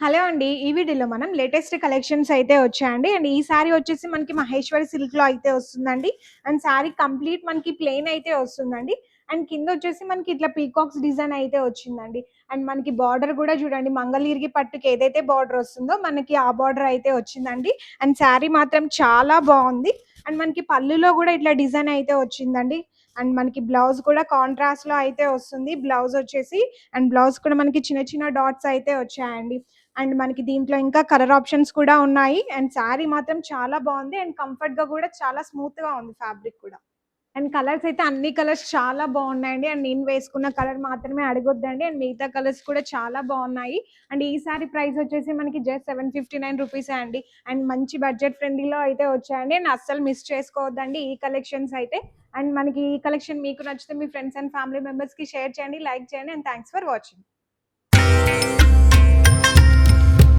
Hello అండి. ఈ వీడియోలో మనం లేటెస్ట్ కలెక్షన్స్ అయితే వచ్చాయండి. అండ్ ఈ సారీ వచ్చేసి మనకి మహేశ్వరి సిల్క్‌లో అయితే వస్తుందండి. అండ్ సారీ కంప్లీట్ మనకి ప్లెయిన్ అయితే వస్తుందండి. అండ్ కిందొచ్చేసి మనకి ఇట్లా పీకాక్స్ డిజైన్ అయితే వచ్చిందండి. అండ్ మనకి బార్డర్ గూడా చూడండి మంగళగిరి పట్టుకి ఏదైతే బార్డర్ వస్తుందో మనకి ఆ బార్డర్ అయితే వచ్చిందండి. అండ్ సారీ మాత్రం చాలా బావుంది. అండ్ మనకి పళ్ళులో గూడా ఇట్లా డిజైన్ అయితే వచ్చిందండి. అండ్ మనకి బ్లౌజ్ కూడా కాంట్రాస్ట్‌లో అయితే వస్తుంది. బ్లౌజ్ వచ్చేసి అండ్ బ్లౌజ్ కూడా మనకి చిన్న చిన్న డాట్స్ అయితే వచ్చాయండి. అండ్ మనకి దీంట్లో ఇంకా కలర్ ఆప్షన్స్ కూడా ఉన్నాయి. అండ్ శారీ మాత్రం చాలా బావుంది. అండ్ కంఫర్ట్‌గా కూడా చాలా స్మూత్‌గా ఉంది ఫ్యాబ్రిక్ కూడా. అండ్ కలర్స్ అయితే అన్ని కలర్స్ చాలా బాగున్నాయండి. అండ్ నేను వేసుకున్న కలర్ మాత్రమే అడగొద్దండి. అండ్ మిగతా కలర్స్ కూడా చాలా బాగున్నాయి. అండ్ ఈ సారీ ప్రైస్ వచ్చేసి మనకి జస్ట్ 759 రూపీసే అండి. అండ్ మంచి బడ్జెట్ ఫ్రెండ్లీలో అయితే వచ్చాయండి. అండ్ అస్సలు మిస్ చేసుకోవద్దండి ఈ కలెక్షన్స్ అయితే. అండ్ మనకి ఈ కలెక్షన్ మీకు నచ్చితే మీ ఫ్రెండ్స్ అండ్ ఫ్యామిలీ మెంబర్స్‌కి షేర్ చేయండి, లైక్ చేయండి. And thanks for watching.